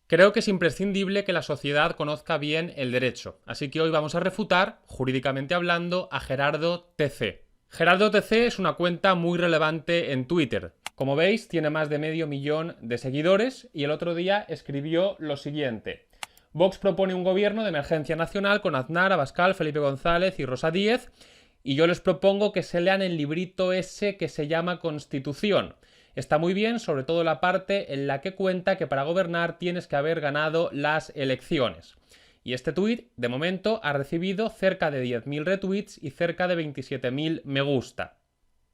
Creo que es imprescindible que la sociedad conozca bien el derecho, así que hoy vamos a refutar, jurídicamente hablando, a Gerardo TC. Gerardo TC es una cuenta muy relevante en Twitter. Como veis, tiene más de medio millón de seguidores y el otro día escribió lo siguiente. Vox propone un gobierno de emergencia nacional con Aznar, Abascal, Felipe González y Rosa Díez y yo les propongo que se lean el librito ese que se llama Constitución. Está muy bien, sobre todo la parte en la que cuenta que para gobernar tienes que haber ganado las elecciones. Y este tuit, de momento, ha recibido cerca de 10.000 retweets y cerca de 27.000 me gusta.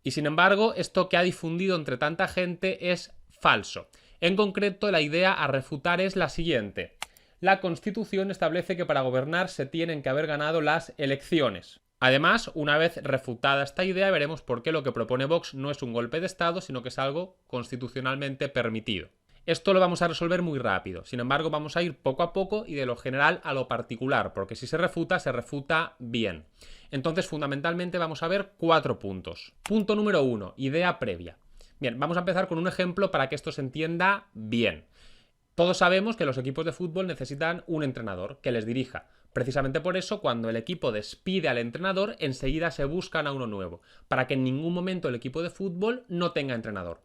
Y sin embargo, esto que ha difundido entre tanta gente es falso. En concreto, la idea a refutar es la siguiente. La Constitución establece que para gobernar se tienen que haber ganado las elecciones. Además, una vez refutada esta idea, veremos por qué lo que propone Vox no es un golpe de Estado, sino que es algo constitucionalmente permitido. Esto lo vamos a resolver muy rápido, sin embargo vamos a ir poco a poco y de lo general a lo particular, porque si se refuta bien. Entonces, fundamentalmente vamos a ver 4 puntos. Punto número 1, idea previa. Bien, vamos a empezar con un ejemplo para que esto se entienda bien. Todos sabemos que los equipos de fútbol necesitan un entrenador que les dirija. Precisamente por eso, cuando el equipo despide al entrenador, enseguida se buscan a uno nuevo, para que en ningún momento el equipo de fútbol no tenga entrenador.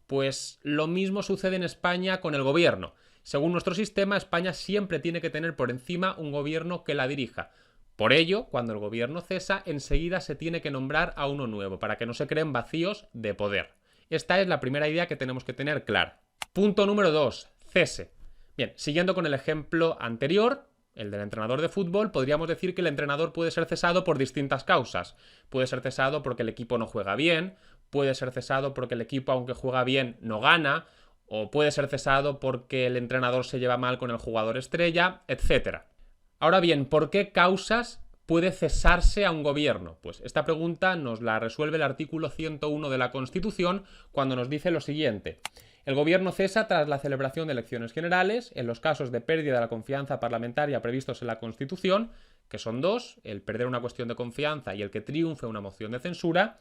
Pues lo mismo sucede en España con el gobierno. Según nuestro sistema, España siempre tiene que tener por encima un gobierno que la dirija. Por ello, cuando el gobierno cesa, enseguida se tiene que nombrar a uno nuevo, para que no se creen vacíos de poder. Esta es la primera idea que tenemos que tener clara. Punto número 2. Cese. Bien, siguiendo con el ejemplo anterior, el del entrenador de fútbol, podríamos decir que el entrenador puede ser cesado por distintas causas. Puede ser cesado porque el equipo no juega bien, puede ser cesado porque el equipo, aunque juega bien, no gana, o puede ser cesado porque el entrenador se lleva mal con el jugador estrella, etc. Ahora bien, ¿por qué causas puede cesarse a un gobierno? Pues esta pregunta nos la resuelve el artículo 101 de la Constitución cuando nos dice lo siguiente. El gobierno cesa tras la celebración de elecciones generales en los casos de pérdida de la confianza parlamentaria previstos en la Constitución, que son 2, el perder una cuestión de confianza y el que triunfe una moción de censura,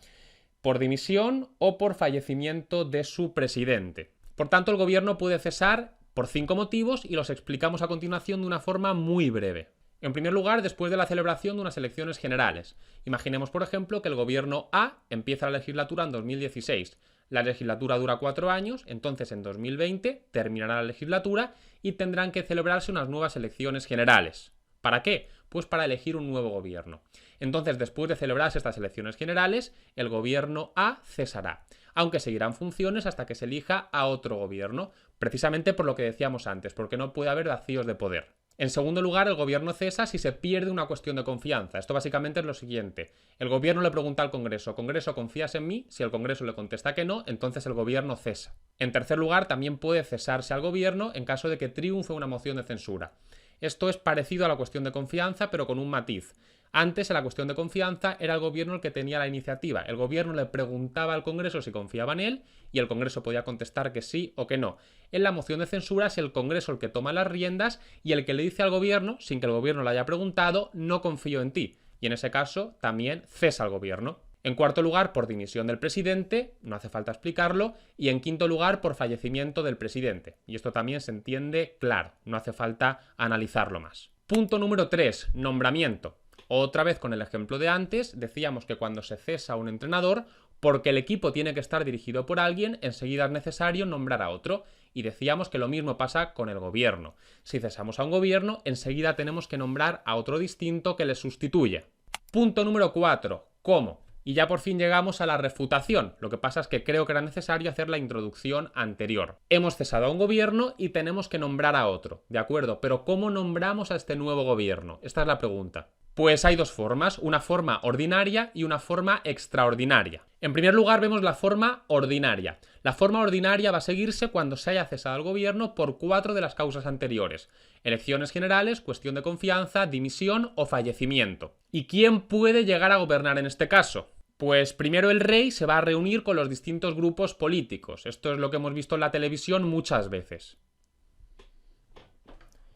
por dimisión o por fallecimiento de su presidente. Por tanto, el gobierno puede cesar por 5 motivos y los explicamos a continuación de una forma muy breve. En primer lugar, después de la celebración de unas elecciones generales. Imaginemos, por ejemplo, que el gobierno A empieza la legislatura en 2016. La legislatura dura 4 años, entonces en 2020 terminará la legislatura y tendrán que celebrarse unas nuevas elecciones generales. ¿Para qué? Pues para elegir un nuevo gobierno. Entonces, después de celebrarse estas elecciones generales, el gobierno A cesará, aunque seguirán funciones hasta que se elija a otro gobierno, precisamente por lo que decíamos antes, porque no puede haber vacíos de poder. En segundo lugar, el gobierno cesa si se pierde una cuestión de confianza. Esto básicamente es lo siguiente. El gobierno le pregunta al Congreso, Congreso, ¿confías en mí? Si el Congreso le contesta que no, entonces el gobierno cesa. En tercer lugar, también puede cesarse al gobierno en caso de que triunfe una moción de censura. Esto es parecido a la cuestión de confianza, pero con un matiz. Antes, en la cuestión de confianza, era el gobierno el que tenía la iniciativa. El gobierno le preguntaba al Congreso si confiaba en él y el Congreso podía contestar que sí o que no. En la moción de censura es el Congreso el que toma las riendas y el que le dice al gobierno, sin que el gobierno le haya preguntado, no confío en ti. Y en ese caso, también cesa al gobierno. En cuarto lugar, por dimisión del presidente, no hace falta explicarlo, y en quinto lugar, por fallecimiento del presidente. Y esto también se entiende claro, no hace falta analizarlo más. Punto número 3, nombramiento. Otra vez con el ejemplo de antes, decíamos que cuando se cesa a un entrenador, porque el equipo tiene que estar dirigido por alguien, enseguida es necesario nombrar a otro. Y decíamos que lo mismo pasa con el gobierno. Si cesamos a un gobierno, enseguida tenemos que nombrar a otro distinto que le sustituya. Punto número 4, ¿cómo? Y ya por fin llegamos a la refutación. Lo que pasa es que creo que era necesario hacer la introducción anterior. Hemos cesado a un gobierno y tenemos que nombrar a otro, ¿de acuerdo? Pero ¿cómo nombramos a este nuevo gobierno? Esta es la pregunta. Pues hay 2 formas, una forma ordinaria y una forma extraordinaria. En primer lugar vemos la forma ordinaria. La forma ordinaria va a seguirse cuando se haya cesado al gobierno por 4 de las causas anteriores. Elecciones generales, cuestión de confianza, dimisión o fallecimiento. ¿Y quién puede llegar a gobernar en este caso? Pues primero el rey se va a reunir con los distintos grupos políticos. Esto es lo que hemos visto en la televisión muchas veces.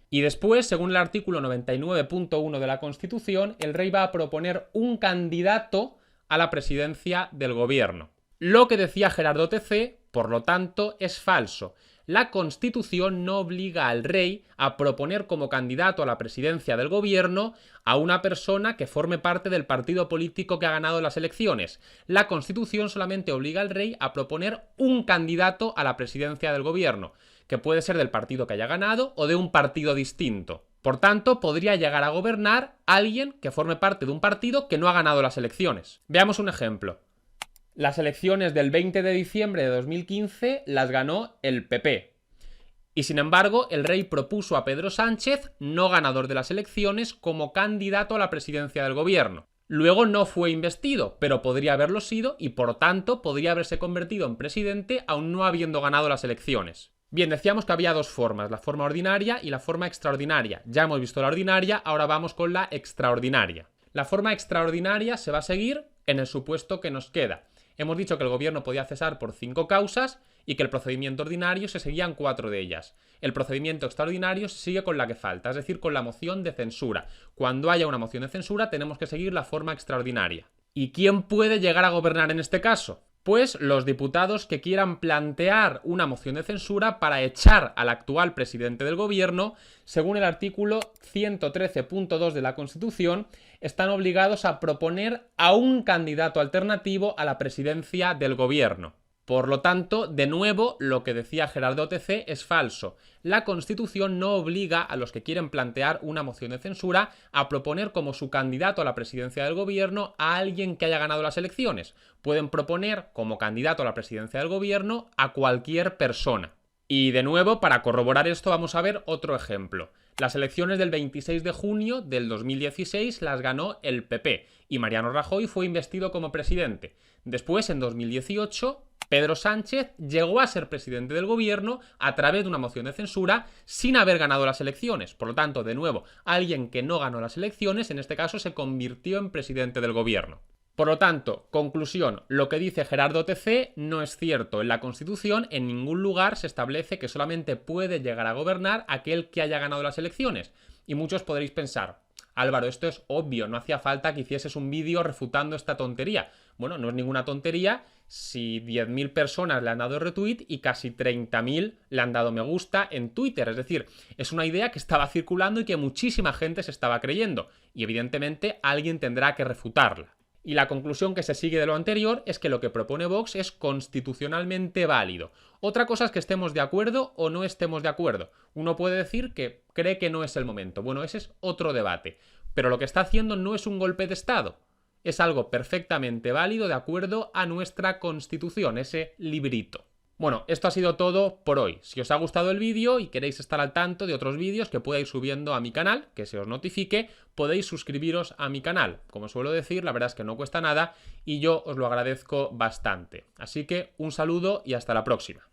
Y después, según el artículo 99.1 de la Constitución, el rey va a proponer un candidato a la presidencia del gobierno. Lo que decía Gerardo TC, por lo tanto, es falso. La Constitución no obliga al rey a proponer como candidato a la presidencia del gobierno a una persona que forme parte del partido político que ha ganado las elecciones. La Constitución solamente obliga al rey a proponer un candidato a la presidencia del gobierno, que puede ser del partido que haya ganado o de un partido distinto. Por tanto, podría llegar a gobernar alguien que forme parte de un partido que no ha ganado las elecciones. Veamos un ejemplo. Las elecciones del 20 de diciembre de 2015 las ganó el PP. Y sin embargo, el rey propuso a Pedro Sánchez, no ganador de las elecciones, como candidato a la presidencia del gobierno. Luego no fue investido, pero podría haberlo sido y por tanto podría haberse convertido en presidente aun no habiendo ganado las elecciones. Bien, decíamos que había dos formas, la forma ordinaria y la forma extraordinaria. Ya hemos visto la ordinaria, ahora vamos con la extraordinaria. La forma extraordinaria se va a seguir en el supuesto que nos queda. Hemos dicho que el gobierno podía cesar por 5 causas y que el procedimiento ordinario se seguían 4 de ellas. El procedimiento extraordinario se sigue con la que falta, es decir, con la moción de censura. Cuando haya una moción de censura tenemos que seguir la forma extraordinaria. ¿Y quién puede llegar a gobernar en este caso? Pues los diputados que quieran plantear una moción de censura para echar al actual presidente del gobierno, según el artículo 113.2 de la Constitución, están obligados a proponer a un candidato alternativo a la presidencia del gobierno. Por lo tanto, de nuevo, lo que decía Gerardo TC es falso. La Constitución no obliga a los que quieren plantear una moción de censura a proponer como su candidato a la presidencia del gobierno a alguien que haya ganado las elecciones. Pueden proponer como candidato a la presidencia del gobierno a cualquier persona. Y de nuevo, para corroborar esto, vamos a ver otro ejemplo. Las elecciones del 26 de junio del 2016 las ganó el PP y Mariano Rajoy fue investido como presidente. Después, en 2018, Pedro Sánchez llegó a ser presidente del gobierno a través de una moción de censura sin haber ganado las elecciones. Por lo tanto, de nuevo, alguien que no ganó las elecciones, en este caso, se convirtió en presidente del gobierno. Por lo tanto, conclusión, lo que dice Gerardo TC no es cierto. En la Constitución en ningún lugar se establece que solamente puede llegar a gobernar aquel que haya ganado las elecciones. Y muchos podréis pensar, Álvaro, esto es obvio, no hacía falta que hicieses un vídeo refutando esta tontería. Bueno, no es ninguna tontería si 10.000 personas le han dado retweet y casi 30.000 le han dado me gusta en Twitter. Es decir, es una idea que estaba circulando y que muchísima gente se estaba creyendo. Y evidentemente alguien tendrá que refutarla. Y la conclusión que se sigue de lo anterior es que lo que propone Vox es constitucionalmente válido. Otra cosa es que estemos de acuerdo o no estemos de acuerdo. Uno puede decir que cree que no es el momento. Bueno, ese es otro debate. Pero lo que está haciendo no es un golpe de Estado. Es algo perfectamente válido de acuerdo a nuestra Constitución, ese librito. Bueno, esto ha sido todo por hoy. Si os ha gustado el vídeo y queréis estar al tanto de otros vídeos que pueda ir subiendo a mi canal, que se os notifique, podéis suscribiros a mi canal. Como suelo decir, la verdad es que no cuesta nada y yo os lo agradezco bastante. Así que un saludo y hasta la próxima.